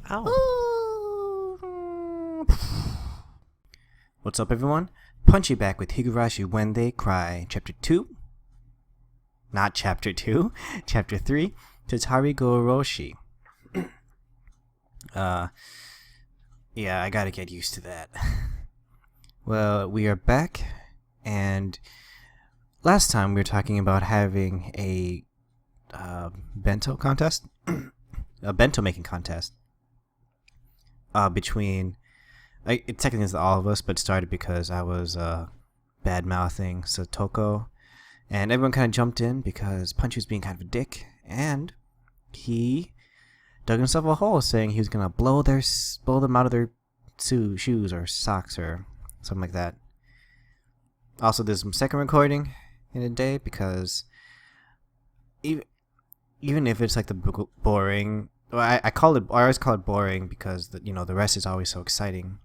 Ow. What's up, everyone? Punchy back with Higurashi When They Cry, Chapter 2? Not Chapter 2, Chapter 3, Higurashi. Yeah, I gotta get used to that. Well, we are back, and last time we were talking about having a bento contest? A bento making contest. Between... it technically is all of us, but it started because I was bad-mouthing Satoko, and everyone kind of jumped in because Punchy was being kind of a dick, and he dug himself a hole saying he was going to blow them out of their shoes or socks or something like that. Also, there's some second recording in a day because even if it's like the boring... Well, I always call it boring because the rest is always so exciting.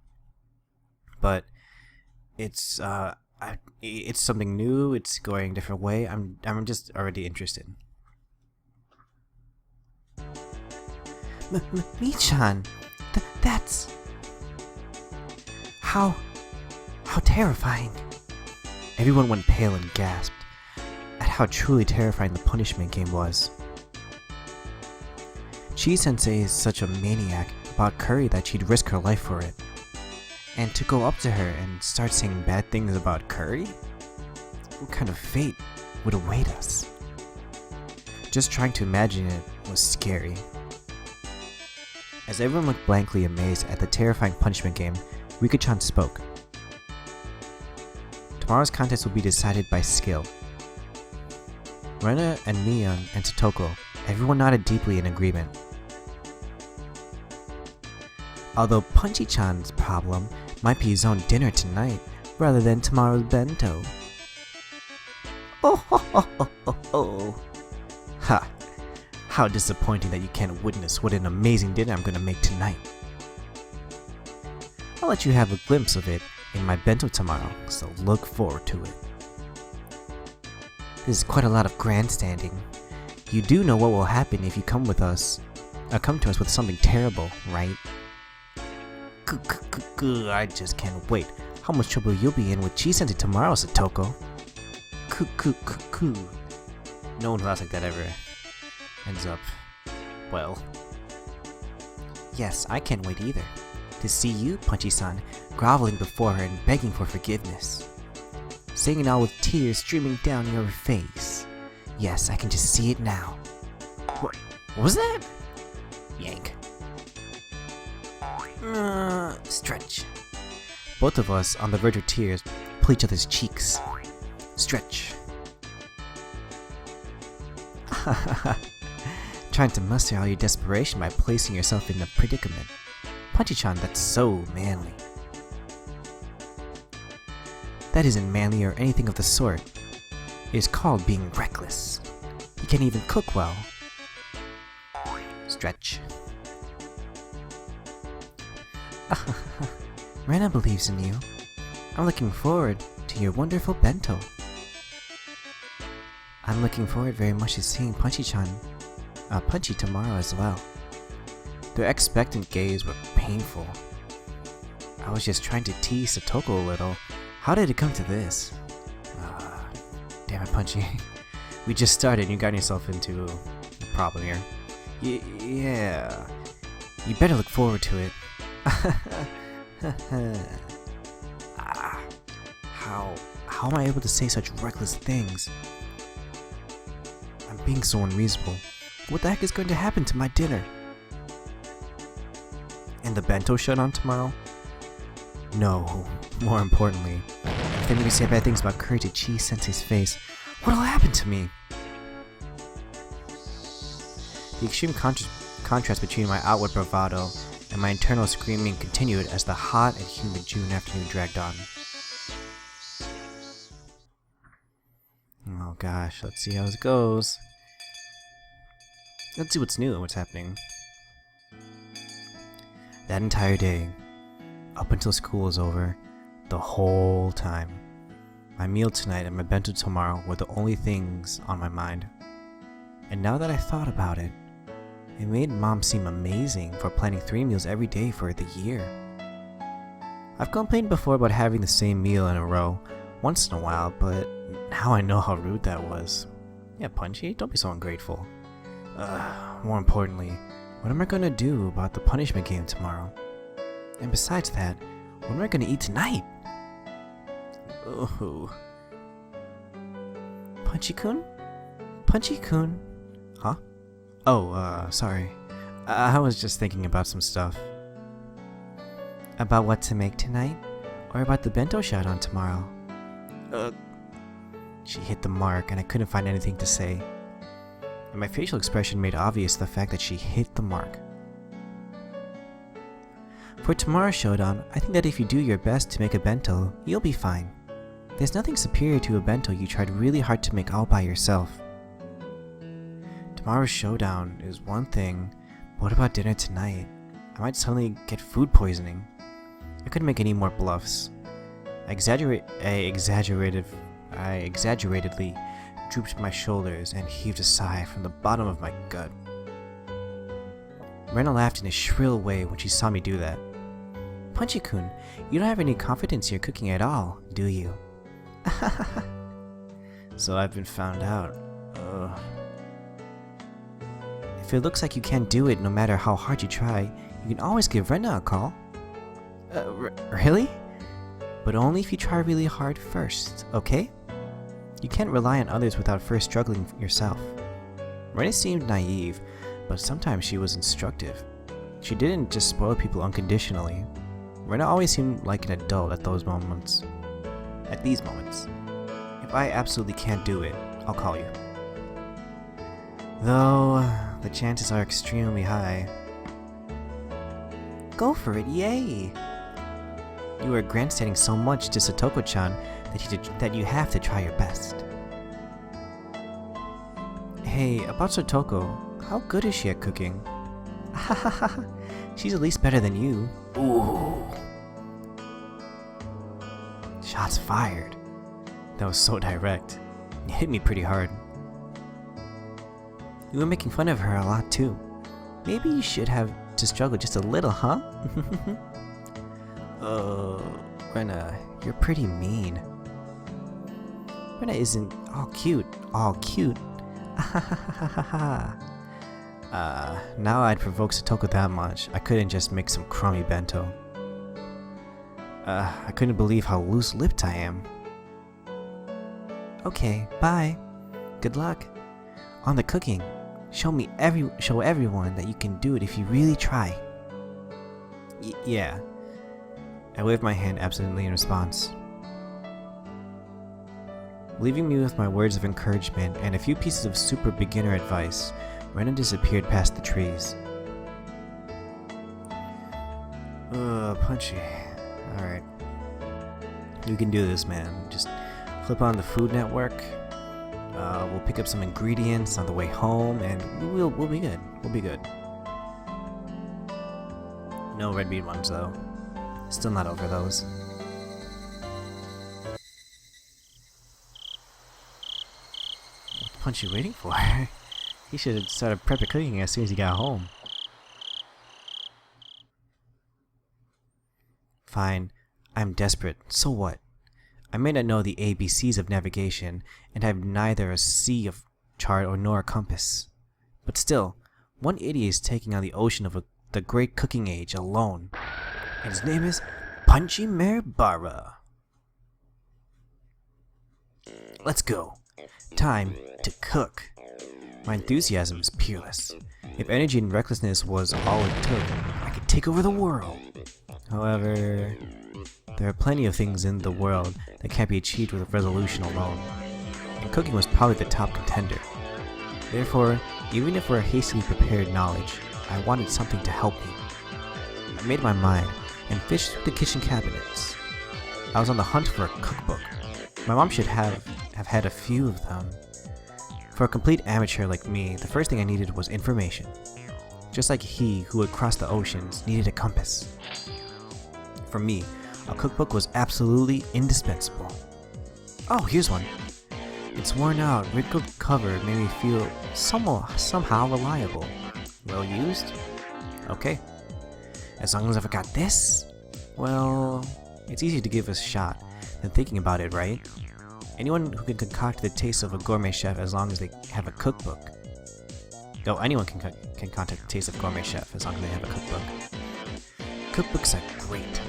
But it's something new. It's going a different way. I'm just already interested. Michan, that's how terrifying. Everyone went pale and gasped at how truly terrifying the punishment game was. Chi-sensei is such a maniac about curry that she'd risk her life for it. And to go up to her and start saying bad things about curry? What kind of fate would await us? Just trying to imagine it was scary. As everyone looked blankly amazed at the terrifying punishment game, Rika-chan spoke. Tomorrow's contest will be decided by skill. Rena and Mion and Satoko, everyone nodded deeply in agreement. Although Punchy-chan's problem might be his own dinner tonight rather than tomorrow's bento. Oh ho ho ho ho ho. Ha! How disappointing that you can't witness what an amazing dinner I'm gonna make tonight. I'll let you have a glimpse of it in my bento tomorrow, so look forward to it. This is quite a lot of grandstanding. You do know what will happen if you come to us with something terrible, right? I just can't wait. How much trouble you'll be in with Chi-sensei tomorrow, Satoko. No one who laughs like that ever ends up well. Yes, I can't wait either. To see you, Punchy-san, groveling before her and begging for forgiveness. Saying it all with tears streaming down your face. Yes, I can just see it now. What was that? Yank. Stretch. Both of us, on the verge of tears, pull each other's cheeks. Stretch. Trying to muster all your desperation by placing yourself in a predicament. Punchy-chan, that's so manly. That isn't manly or anything of the sort. It is called being reckless. You can't even cook well. Stretch. Rena believes in you. I'm looking forward to your wonderful bento. I'm looking forward very much to seeing Punchy tomorrow as well. Their expectant gaze were painful. I was just trying to tease Satoko a little. How did it come to this? Damn it, Punchy. We just started and you got yourself into a problem here. Yeah. You better look forward to it. How am I able to say such reckless things? I'm being so unreasonable. What the heck is going to happen to my dinner? And the bento shut on tomorrow? No, more importantly, if they make me say bad things about curry to Chi-sensei's face, what'll happen to me? The extreme contrast between my outward bravado and my internal screaming continued as the hot and humid June afternoon dragged on. Oh gosh, let's see how this goes. Let's see what's new and what's happening. That entire day, up until school was over, the whole time, my meal tonight and my bento tomorrow were the only things on my mind. And now that I thought about it, It made Mom seem amazing for planning 3 meals every day for the year. I've complained before about having the same meal in a row once in a while, but now I know how rude that was. Yeah, Punchy, don't be so ungrateful. More importantly, what am I gonna do about the punishment game tomorrow? And besides that, what am I gonna eat tonight? Oh. Punchy-kun? Punchy-kun? Huh? Oh, sorry. I was just thinking about some stuff. About what to make tonight? Or about the bento shot on tomorrow? She hit the mark and I couldn't find anything to say. And my facial expression made obvious the fact that she hit the mark. For tomorrow's showdown, I think that if you do your best to make a bento, you'll be fine. There's nothing superior to a bento you tried really hard to make all by yourself. Tomorrow's showdown is one thing, but what about dinner tonight? I might suddenly get food poisoning. I couldn't make any more bluffs. I exaggeratedly drooped my shoulders and heaved a sigh from the bottom of my gut. Rena laughed in a shrill way when she saw me do that. Punchy-kun, you don't have any confidence in your cooking at all, do you? So I've been found out. Ugh. If it looks like you can't do it no matter how hard you try, you can always give Rena a call. Really? But only if you try really hard first, okay? You can't rely on others without first struggling yourself. Rena seemed naive, but sometimes she was instructive. She didn't just spoil people unconditionally. Rena always seemed like an adult at these moments. If I absolutely can't do it, I'll call you. Though, the chances are extremely high. Go for it, yay! You are grandstanding so much to Satoko-chan that you have to try your best. Hey, about Satoko, how good is she at cooking? Hahaha, she's at least better than you. Ooh. Shots fired. That was so direct. It hit me pretty hard. You were making fun of her a lot too. Maybe you should have to struggle just a little, huh? Rena, you're pretty mean. Rena isn't all cute. Now I'd provoke Satoko that much. I couldn't just make some crummy bento. I couldn't believe how loose-lipped I am. Okay, bye. Good luck. On the cooking, show everyone that you can do it if you really try. Yeah. I waved my hand absently in response. Leaving me with my words of encouragement and a few pieces of super beginner advice, Rena disappeared past the trees. Punchy. Alright. You can do this, man. Just flip on the Food Network. We'll pick up some ingredients on the way home, and we'll be good. We'll be good. No red bean ones, though. Still not over those. What's Punchy waiting for? He should have started prepping cooking as soon as he got home. Fine. I'm desperate. So what? I may not know the ABCs of navigation, and have neither a sea of chart nor a compass. But still, one idiot is taking on the ocean of the great cooking age alone. And his name is Punchy Merbara. Let's go. Time to cook. My enthusiasm is peerless. If energy and recklessness was all it took, I could take over the world. However, there are plenty of things in the world that can't be achieved with resolution alone, and cooking was probably the top contender. Therefore, even if we're hastily prepared knowledge, I wanted something to help me. I made my mind and fished through the kitchen cabinets. I was on the hunt for a cookbook. My mom should have had a few of them. For a complete amateur like me, the first thing I needed was information. Just like he who had crossed the oceans needed a compass. For me, a cookbook was absolutely indispensable. Oh, here's one. Its worn out, wrinkled cover made me feel somehow reliable. Well used? Okay. As long as I've got this, well, it's easy to give a shot than thinking about it, right? Anyone who can concoct the taste of a gourmet chef as long as they have a cookbook. No, anyone can concoct the taste of gourmet chef as long as they have a cookbook. Cookbooks are great.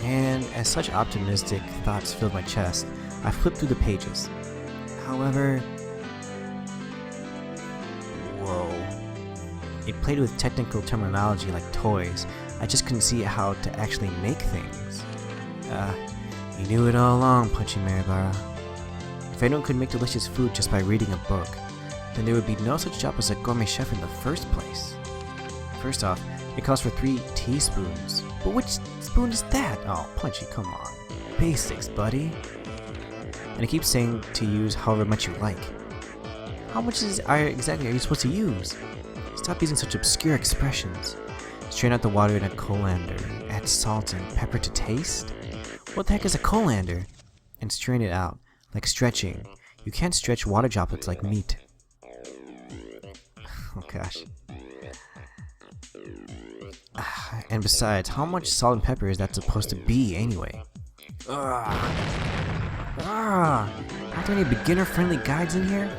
And as such optimistic thoughts filled my chest, I flipped through the pages. However, whoa. It played with technical terminology like toys. I just couldn't see how to actually make things. You knew it all along, Punchy Maribara. If anyone could make delicious food just by reading a book, then there would be no such job as a gourmet chef in the first place. First off, it calls for 3 teaspoons. But which spoon is that? Oh, Punchy, come on. Basics, buddy. And it keeps saying to use however much you like. How much exactly are you supposed to use? Stop using such obscure expressions. Strain out the water in a colander. Add salt and pepper to taste? What the heck is a colander? And strain it out, like stretching. You can't stretch water droplets like meat. Oh gosh. And besides, how much salt and pepper is that supposed to be anyway? Aren't there any beginner-friendly guides in here?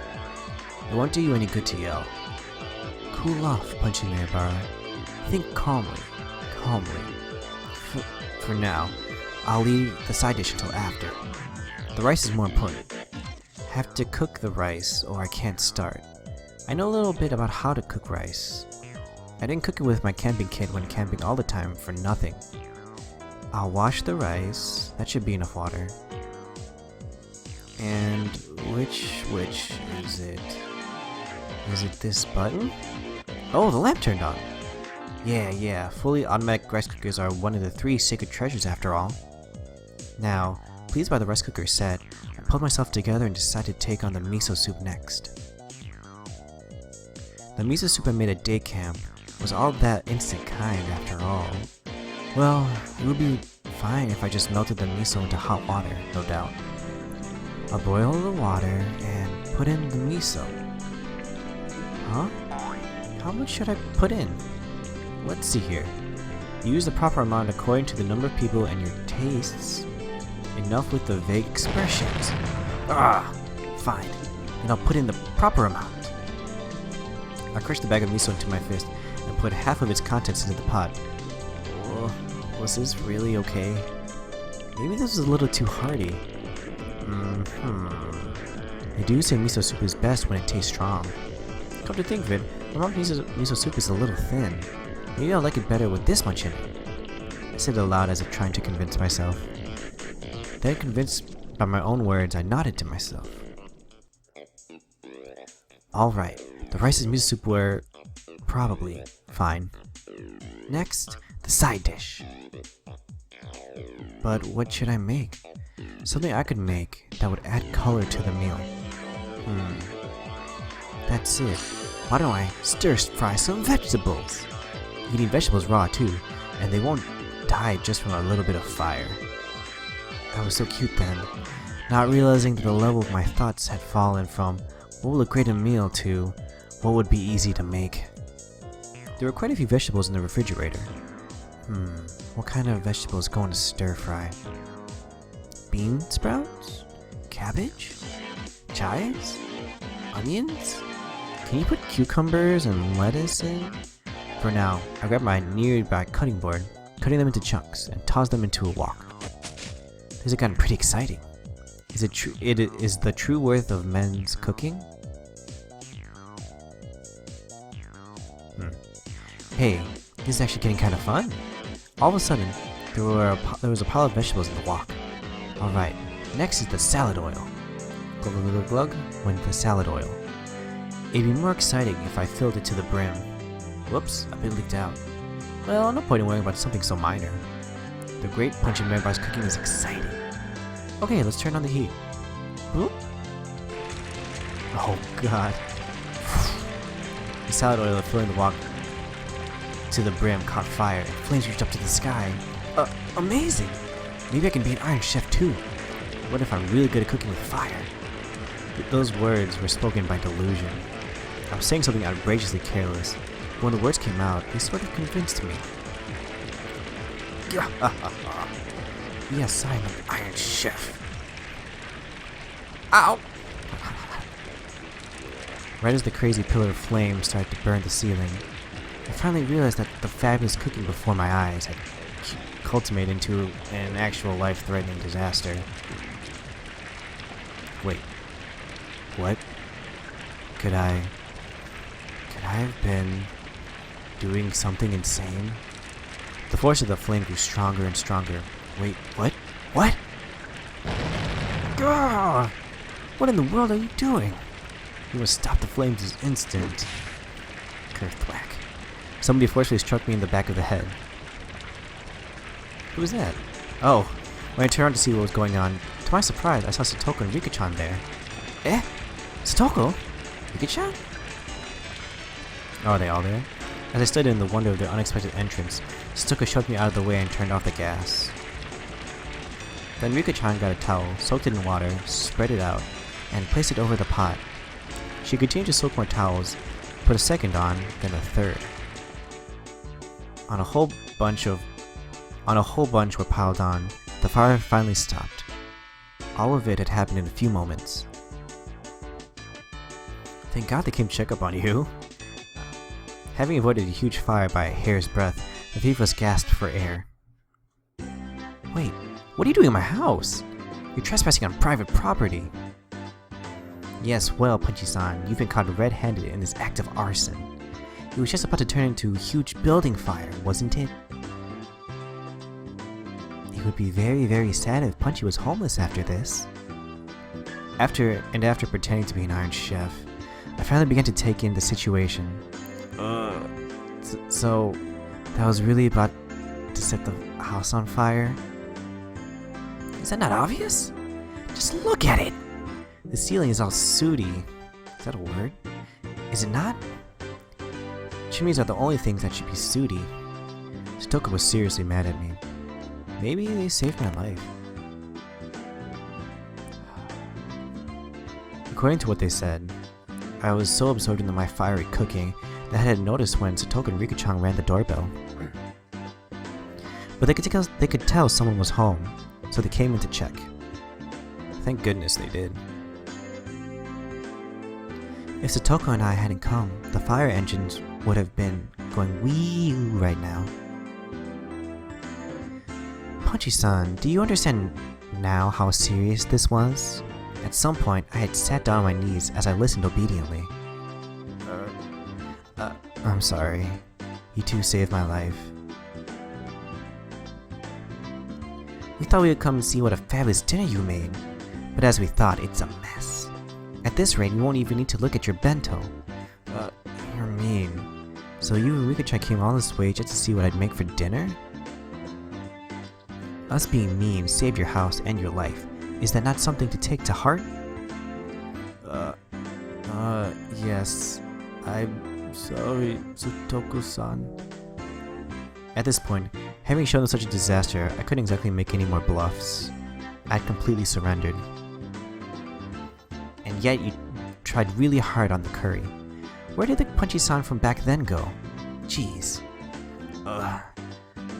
It won't do you any good to yell. Cool off, Punchy Maribara. Think calmly. For now, I'll leave the side dish until after. The rice is more important. Have to cook the rice or I can't start. I know a little bit about how to cook rice. I didn't cook it with my camping kit when camping all the time for nothing. I'll wash the rice. That should be enough water. And which is it? Is it this button? Oh, the lamp turned on. Yeah, fully automatic rice cookers are one of the 3 sacred treasures after all. Now, pleased by the rice cooker set, I pulled myself together and decided to take on the miso soup next. The miso soup I made at day camp was all that instant kind after all. Well, it would be fine if I just melted the miso into hot water, no doubt. I'll boil the water and put in the miso. Huh? How much should I put in? Let's see here. Use the proper amount according to the number of people and your tastes. Enough with the vague expressions. Fine. Then I'll put in the proper amount. I crushed the bag of miso into my fist and put half of its contents into the pot. Was this really okay? Maybe this was a little too hearty. They do say miso soup is best when it tastes strong. Come to think of it, my mom's miso soup is a little thin. Maybe I'll like it better with this much in it. I said it aloud as if trying to convince myself. Then, convinced by my own words, I nodded to myself. Alright, the rice and miso soup were probably fine. Next, the side dish. But what should I make? Something I could make that would add color to the meal. That's it. Why don't I stir-fry some vegetables? You can eat vegetables raw too, and they won't die just from a little bit of fire. I was so cute then, not realizing that the level of my thoughts had fallen from what will look great in a meal to what would be easy to make. There were quite a few vegetables in the refrigerator. What kind of vegetables go in a stir-fry? Bean sprouts? Cabbage? Chives? Onions? Can you put cucumbers and lettuce in? For now, I grabbed my nearby cutting board, cutting them into chunks, and tossed them into a wok. This has gotten pretty exciting. Is the true worth of men's cooking? Hey, this is actually getting kind of fun. All of a sudden, there was a pile of vegetables in the wok. Alright, next is the salad oil. Glug glug glug glug went the salad oil. It'd be more exciting if I filled it to the brim. Whoops, a bit leaked out. Well, no point in worrying about something so minor. The great Punchy Maribara's cooking is exciting. Okay, let's turn on the heat. Whoop. Oh god. The salad oil filling the wok to the brim caught fire and flames reached up to the sky. Amazing! Maybe I can be an Iron Chef too. What if I'm really good at cooking with fire? Those words were spoken by delusion. I was saying something outrageously careless. When the words came out, they sort of convinced me. Yes, I'm an Iron Chef. Ow! Right as the crazy pillar of flame started to burn the ceiling, I finally realized that the fabulous cooking before my eyes had culminated into an actual life-threatening disaster. Wait. What? Could I have been doing something insane? The force of the flame grew stronger and stronger. Wait, what? What? Gah! What in the world are you doing? You must stop the flames this instant. Kerthwack. Somebody forcefully struck me in the back of the head. Who was that? Oh, when I turned around to see what was going on, to my surprise, I saw Satoko and Rika-chan there. Eh? Satoko? Rika-chan? Oh, are they all there? As I stood in the wonder of their unexpected entrance, Satoko shoved me out of the way and turned off the gas. Then Rika-chan got a towel, soaked it in water, spread it out, and placed it over the pot. She continued to soak more towels, put a second on, then a third. On a whole bunch were piled on, the fire finally stopped. All of it had happened in a few moments. Thank God they came to check up on you. Having avoided a huge fire by a hair's breadth, the thief was gasped for air. Wait, what are you doing in my house? You're trespassing on private property. Yes, well, Punchy-san, you've been caught red-handed in this act of arson. It was just about to turn into a huge building fire, wasn't it? It would be very, very sad if Punchy was homeless after this. After pretending to be an Iron Chef, I finally began to take in the situation. So that was really about to set the house on fire? Is that not obvious? Just look at it! The ceiling is all sooty. Is that a word? Is it not? Chimneys are the only things that should be sooty. Satoko was seriously mad at me. Maybe they saved my life. According to what they said, I was so absorbed into my fiery cooking that I hadn't noticed when Satoko and Rika-chan rang the doorbell. But they could tell someone was home, so they came in to check. Thank goodness they did. If Satoko and I hadn't come, the fire engines would have been going wee-oo right now. Punchy-san, do you understand now how serious this was? At some point, I had sat down on my knees as I listened obediently. I'm sorry. You two saved my life. We thought we would come and see what a fabulous dinner you made, but as we thought, it's a mess. At this rate, we won't even need to look at your bento. You're mean. So you and Rika-chan came all this way just to see what I'd make for dinner? Us being mean saved your house and your life. Is that not something to take to heart? Yes. I'm sorry, Satoko-san. At this point, having shown them such a disaster, I couldn't exactly make any more bluffs. I'd completely surrendered. And yet you tried really hard on the curry. Where did the Punchy-san from back then go? Jeez. I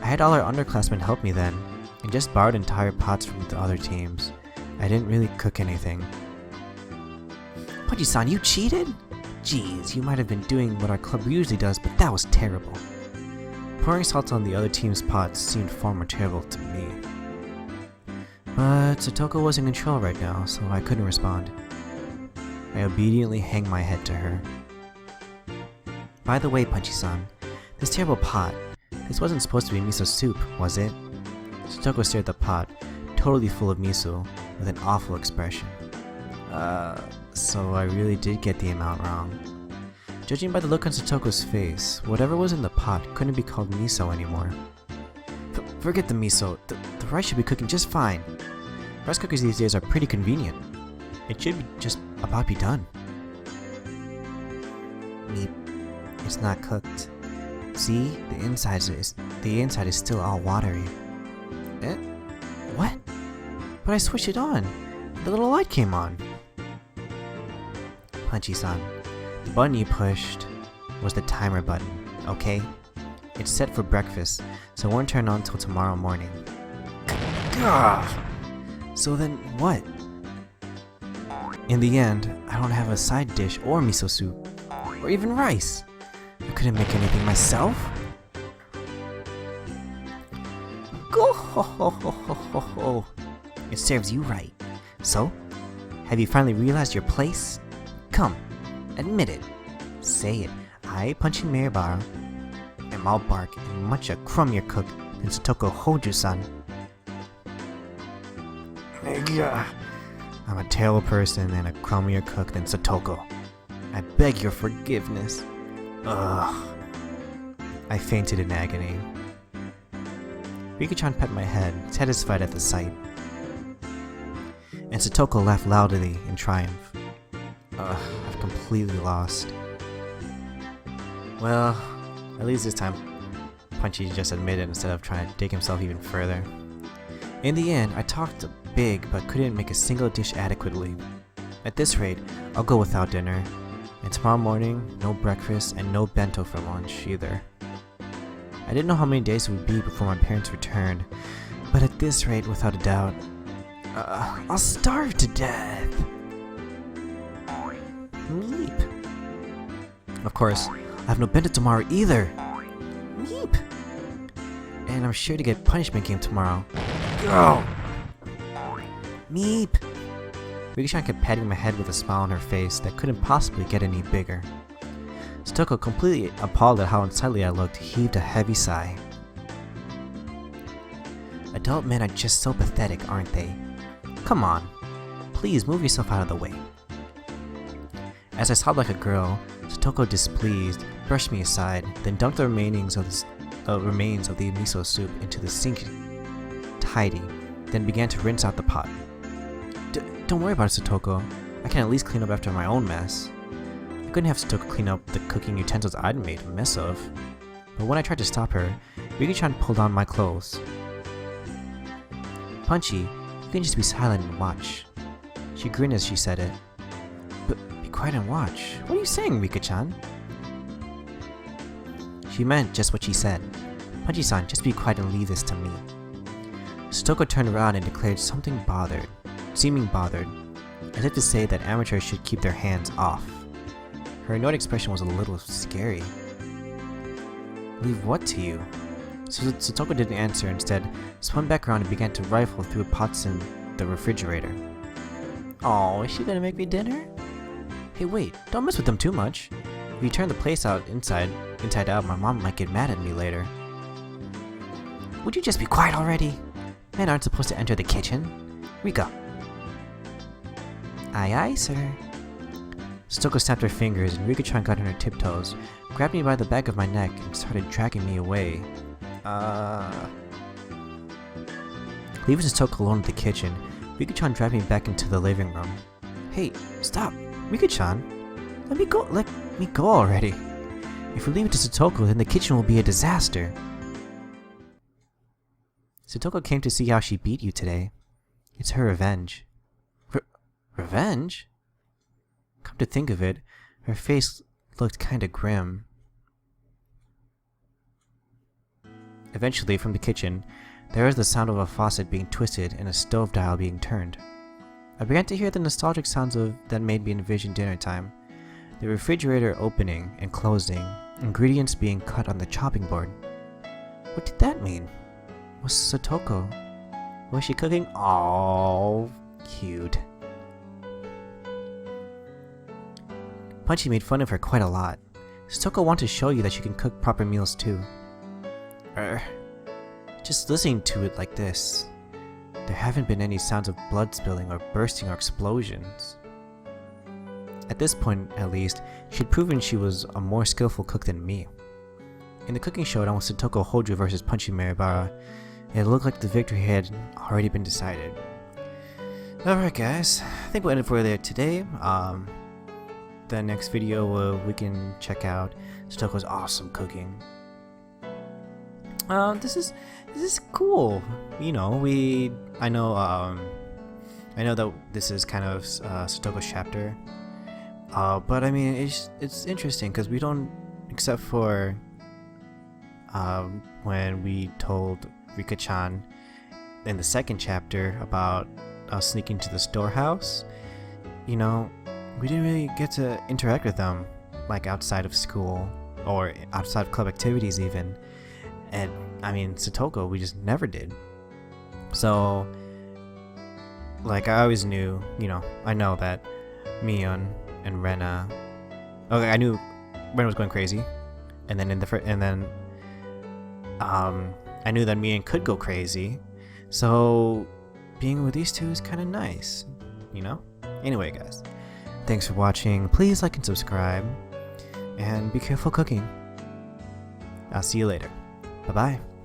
had all our underclassmen help me then, and just borrowed entire pots from the other teams. I didn't really cook anything. Punchy-san, you cheated? Jeez, you might have been doing what our club usually does, but that was terrible. Pouring salt on the other team's pots seemed far more terrible to me. But Satoko was in control right now, so I couldn't respond. I obediently hanged my head to her. By the way, Punchy-san, this terrible pot, this wasn't supposed to be miso soup, was it? Satoko stared at the pot, totally full of miso, with an awful expression. So I really did get the amount wrong. Judging by the look on Satoko's face, whatever was in the pot couldn't be called miso anymore. Forget the miso, the rice should be cooking just fine. Rice cookers these days are pretty convenient. It should just about be done. Meep. It's not cooked. See, the inside is still all watery. Eh? What? But I switched it on. The little light came on. Punchy-san, the button you pushed was the timer button. okay? It's set for breakfast, so it won't turn on till tomorrow morning. Gah! So then what? In the end, I don't have a side dish or miso soup, or even rice. I couldn't make anything myself. Go ho ho ho ho ho ho. It serves you right. So, have you finally realized your place? Come, admit it. Say it. I, Punchy Mirabara, am all bark and much a crummier cook than Satoko Hoju-san. I'm a terrible person and a crummier cook than Satoko. I beg your forgiveness. Ugh. I fainted in agony. Rika-chan pet my head, satisfied at the sight. And Satoko laughed loudly in triumph. Ugh, I've completely lost. Well, at least this time, Punchy just admitted instead of trying to dig himself even further. In the end, I talked big but couldn't make a single dish adequately. At this rate, I'll go without dinner. And tomorrow morning, no breakfast and no bento for lunch either. I didn't know how many days it would be before my parents returned, but at this rate, without a doubt, I'll starve to death. Meep. Of course, I have no bento tomorrow either. Meep. And I'm sure to get punishment game tomorrow. Go! Meep. Rika-chan kept patting my head with a smile on her face that couldn't possibly get any bigger. Satoko, completely appalled at how unsightly I looked, heaved a heavy sigh. Adult men are just so pathetic, aren't they? Come on. Please move yourself out of the way. As I sobbed like a girl, Satoko, displeased, brushed me aside, then dumped the remains of the miso soup into the sink tidy, then began to rinse out the pot. Don't worry about it, Satoko. I can at least clean up after my own mess. I couldn't have Satoko clean up the cooking utensils I'd made a mess of. But when I tried to stop her, Rika-chan pulled on my clothes. Punchy, you can just be silent and watch. She grinned as she said it. But be quiet and watch. What are you saying, Rika-chan? She meant just what she said. Punchy-san, just be quiet and leave this to me. Satoko turned around and declared seeming bothered, as if to say that amateurs should keep their hands off. Her annoyed expression was a little scary. Leave what to you? So Satoko didn't answer, instead spun back around and began to rifle through pots in the refrigerator. Oh, is she gonna make me dinner? Hey wait, don't mess with them too much. If you turn the place out inside out, my mom might get mad at me later. Would you just be quiet already? Men aren't supposed to enter the kitchen. Rika. Aye aye, sir. Satoko snapped her fingers and Rika-chan got on her tiptoes, grabbed me by the back of my neck and started dragging me away. Leaving Satoko alone in the kitchen, Rika-chan dragged me back into the living room. Hey, stop! Rika-chan! Let me go already! If we leave it to Satoko, then the kitchen will be a disaster! Satoko came to see how she beat you today. It's her revenge. Revenge? Come to think of it, her face looked kinda grim. Eventually, from the kitchen, there was the sound of a faucet being twisted and a stove dial being turned. I began to hear the nostalgic sounds that made me envision dinner time. The refrigerator opening and closing, ingredients being cut on the chopping board. What did that mean? Was Satoko? Was she cooking? Oh, cute. Punchy made fun of her quite a lot. Satoko wanted to show you that she can cook proper meals too. Just listening to it like this, there haven't been any sounds of blood spilling or bursting or explosions. At this point, at least, she'd proven she was a more skillful cook than me. In the cooking showdown with Satoko Hoju versus Punchy Mirabara, it looked like the victory had already been decided. Alright guys, I think we'll end it for there today. The next video we can check out Satoko's awesome cooking. This is cool. You know, I know that this is kind of Satoko's chapter. But I mean, it's interesting because we don't, except for when we told Rika-chan in the second chapter about us sneaking to the storehouse. You know, we didn't really get to interact with them, like outside of school or outside of club activities even. And I mean, Satoko, we just never did. So, like, I always knew, you know, I know that Mion and Rena. Okay, I knew Rena was going crazy, and then I knew that Mion could go crazy. So, being with these two is kind of nice, you know. Anyway, guys, thanks for watching. Please like and subscribe, and be careful cooking. I'll see you later. Bye bye.